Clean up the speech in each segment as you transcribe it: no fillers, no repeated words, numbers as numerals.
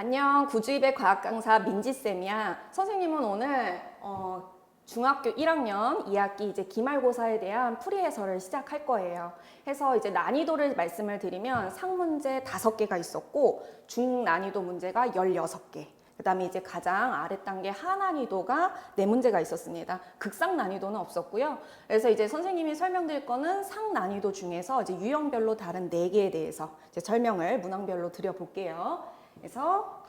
안녕, 구주입의 과학 강사 민지쌤이야. 선생님은 오늘 중학교 1학년 2학기 이제 기말고사에 대한 풀이 해설을 시작할 거예요. 해서 이제 난이도를 말씀을 드리면 상문제 5개가 있었고 중난이도 문제가 16개. 그다음에 이제 가장 아래 단계 하난이도가 4문제가 있었습니다. 극상 난이도는 없었고요. 그래서 이제 선생님이 설명드릴 거는 상난이도 중에서 이제 유형별로 다른 4개에 대해서 이제 설명을 문항별로 드려볼게요. 그래서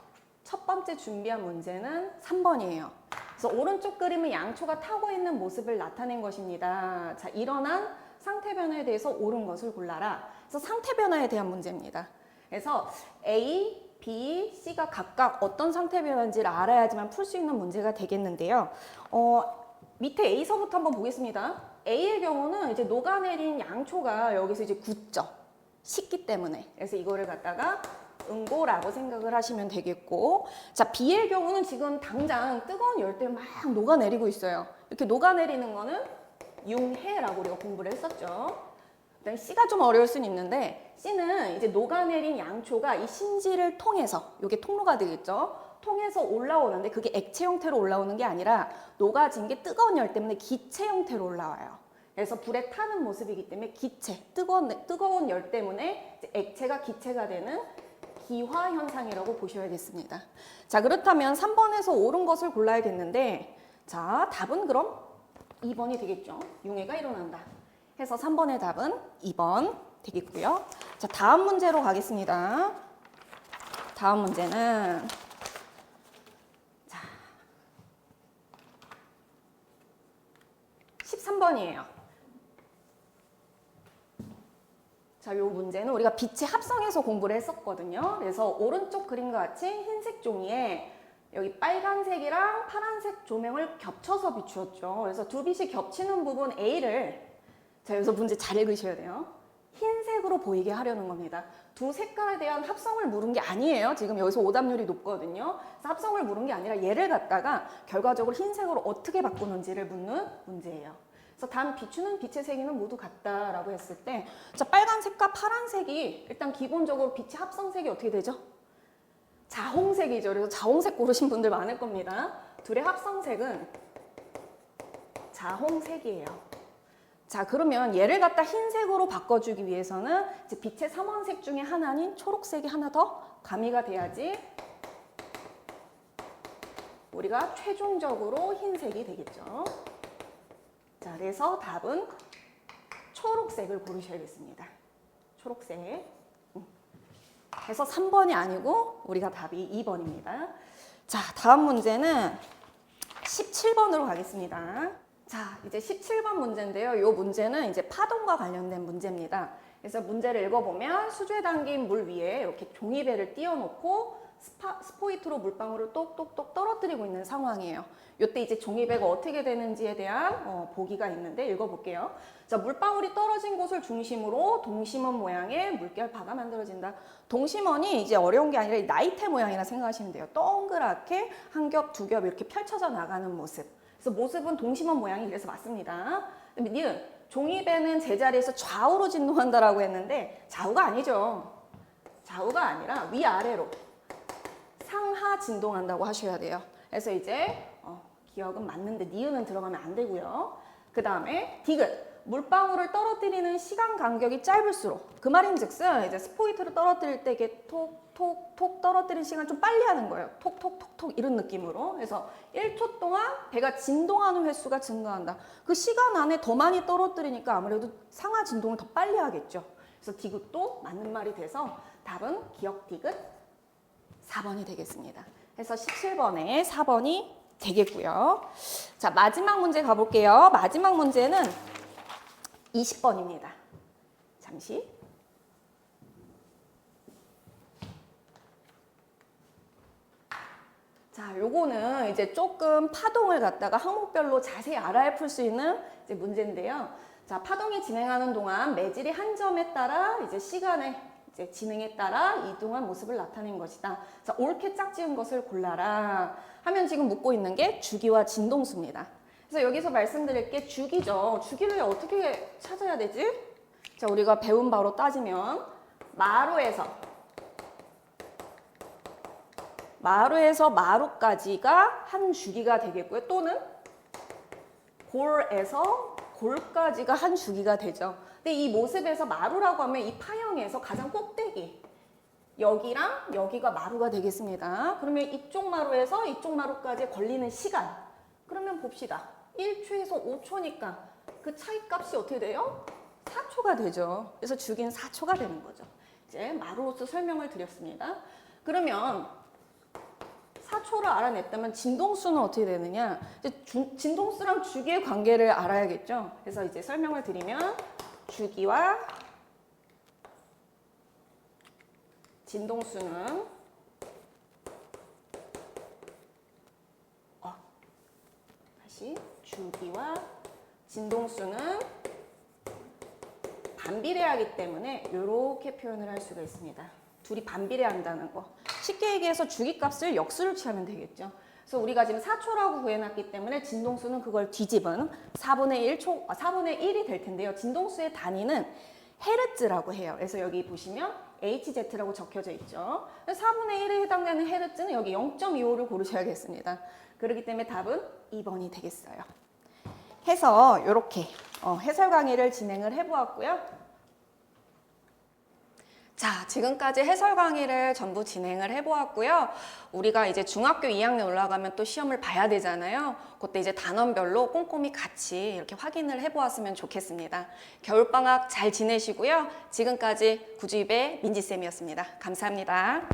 첫 번째 준비한 문제는 3번이에요. 그래서 오른쪽 그림은 양초가 타고 있는 모습을 나타낸 것입니다. 자, 일어난 상태 변화에 대해서 옳은 것을 골라라. 그래서 상태 변화에 대한 문제입니다. 그래서 A, B, C가 각각 어떤 상태 변화인지를 알아야지만 풀 수 있는 문제가 되겠는데요. 밑에 A서부터 한번 보겠습니다. A의 경우는 이제 녹아내린 양초가 여기서 이제 굳죠. 식기 때문에. 그래서 이거를 갖다가 응고라고 생각을 하시면 되겠고, 자, B의 경우는 지금 당장 뜨거운 열대에 막 녹아내리고 있어요. 이렇게 녹아내리는 거는 융해라고 우리가 공부를 했었죠. 그다음에 C가 좀 어려울 수는 있는데, C는 이제 녹아내린 양초가 이 심지를 통해서, 이게 통로가 되겠죠. 통해서 올라오는데 그게 액체 형태로 올라오는 게 아니라 녹아진 게 뜨거운 열 때문에 기체 형태로 올라와요. 그래서 불에 타는 모습이기 때문에 기체, 뜨거운 열 때문에 이제 액체가 기체가 되는 기화 현상이라고 보셔야겠습니다. 자, 그렇다면 3번에서 옳은 것을 골라야겠는데, 자, 답은 그럼 2번이 되겠죠. 융해가 일어난다. 해서 3번의 답은 2번 되겠고요. 자, 다음 문제로 가겠습니다. 다음 문제는 자, 13번이에요. 자, 요 문제는 우리가 빛의 합성에서 공부를 했었거든요. 그래서 오른쪽 그림과 같이 흰색 종이에 여기 빨간색이랑 파란색 조명을 겹쳐서 비추었죠. 그래서 두 빛이 겹치는 부분 A를, 자, 여기서 문제 잘 읽으셔야 돼요. 흰색으로 보이게 하려는 겁니다. 두 색깔에 대한 합성을 물은 게 아니에요. 지금 여기서 오답률이 높거든요. 그래서 합성을 물은 게 아니라 얘를 갖다가 결과적으로 흰색으로 어떻게 바꾸는지를 묻는 문제예요. 그래서 단 비추는 빛의 세기는 모두 같다라고 했을 때, 자, 빨간색과 파란색이 일단 기본적으로 빛의 합성색이 어떻게 되죠? 자홍색이죠. 그래서 자홍색 고르신 분들 많을 겁니다. 둘의 합성색은 자홍색이에요. 자, 그러면 얘를 갖다 흰색으로 바꿔주기 위해서는 이제 빛의 삼원색 중에 하나인 초록색이 하나 더 가미가 돼야지 우리가 최종적으로 흰색이 되겠죠. 자, 그래서 답은 초록색을 고르셔야겠습니다. 초록색. 그래서 3번이 아니고 우리가 답이 2번입니다. 자, 다음 문제는 17번으로 가겠습니다. 자, 이제 17번 문제인데요. 이 문제는 이제 파동과 관련된 문제입니다. 그래서 문제를 읽어보면 수조에 담긴 물 위에 이렇게 종이배를 띄워놓고 스포이트로 물방울을 똑똑똑 떨어뜨리고 있는 상황이에요. 이때 이제 종이배가 어떻게 되는지에 대한 보기가 있는데 읽어볼게요. 자, 물방울이 떨어진 곳을 중심으로 동심원 모양의 물결파가 만들어진다. 동심원이 이제 어려운 게 아니라 나이테 모양이라 생각하시면 돼요. 동그랗게 한 겹, 두 겹 이렇게 펼쳐져 나가는 모습. 그래서 모습은 동심원 모양이 그래서 맞습니다. 근데 니은 종이배는 제자리에서 좌우로 진동한다라고 했는데 좌우가 아니죠. 좌우가 아니라 위아래로 상하 진동한다고 하셔야 돼요. 그래서 이제 기억은 맞는데 니은은 들어가면 안 되고요. 그 다음에 디귿. 물방울을 떨어뜨리는 시간 간격이 짧을수록, 그 말인즉슨 이제 스포이트를 떨어뜨릴 때 이게 톡톡톡 떨어뜨리는 시간 좀 빨리 하는 거예요. 톡톡톡톡 이런 느낌으로. 그래서 1초 동안 배가 진동하는 횟수가 증가한다. 그 시간 안에 더 많이 떨어뜨리니까 아무래도 상하 진동을 더 빨리 하겠죠. 그래서 디귿도 맞는 말이 돼서 답은 기억 디귿 4번이 되겠습니다. 그래서 17번에 4번이 되겠고요. 자, 마지막 문제 가볼게요. 마지막 문제는 20번입니다. 잠시. 자, 요거는 이제 조금 파동을 갖다가 항목별로 자세히 알아야 풀 수 있는 이제 문제인데요. 자, 파동이 진행하는 동안 매질이 한 점에 따라 이제 시간의 이제 진행에 따라 이동한 모습을 나타낸 것이다. 자, 옳게 짝지은 것을 골라라 하면 지금 묻고 있는 게 주기와 진동수입니다. 그래서 여기서 말씀드릴 게 주기죠. 주기를 어떻게 찾아야 되지? 자, 우리가 배운 바로 따지면 마루에서 마루에서 마루까지가 한 주기가 되겠고요. 또는 골에서 골까지가 한 주기가 되죠. 근데 이 모습에서 마루라고 하면 이 파형에서 가장 꼭대기 여기랑 여기가 마루가 되겠습니다. 그러면 이쪽 마루에서 이쪽 마루까지 걸리는 시간 그러면 봅시다. 1초에서 5초니까 그 차이 값이 어떻게 돼요? 4초가 되죠. 그래서 주기는 4초가 되는 거죠. 이제 마루로서 설명을 드렸습니다. 그러면 4초를 알아냈다면 진동수는 어떻게 되느냐? 이제 진동수랑 주기의 관계를 알아야겠죠. 그래서 이제 설명을 드리면 주기와 진동수는 다시 주기와 진동수는 반비례하기 때문에 이렇게 표현을 할 수가 있습니다. 둘이 반비례한다는 거. 쉽게 얘기해서 주기값을 역수를 취하면 되겠죠. 그래서 우리가 지금 4초라고 구해놨기 때문에 진동수는 그걸 뒤집은 4분의 1이 될 텐데요. 진동수의 단위는 헤르츠라고 해요. 그래서 여기 보시면 HZ라고 적혀져 있죠. 4분의 1에 해당되는 헤르츠는 여기 0.25를 고르셔야겠습니다. 그렇기 때문에 답은 2번이 되겠어요. 해서 이렇게 해설 강의를 진행을 해보았고요. 자, 지금까지 해설 강의를 전부 진행을 해보았고요. 우리가 이제 중학교 2학년 올라가면 또 시험을 봐야 되잖아요. 그때 이제 단원별로 꼼꼼히 같이 이렇게 확인을 해보았으면 좋겠습니다. 겨울방학 잘 지내시고요. 지금까지 구주입의 민지쌤이었습니다. 감사합니다.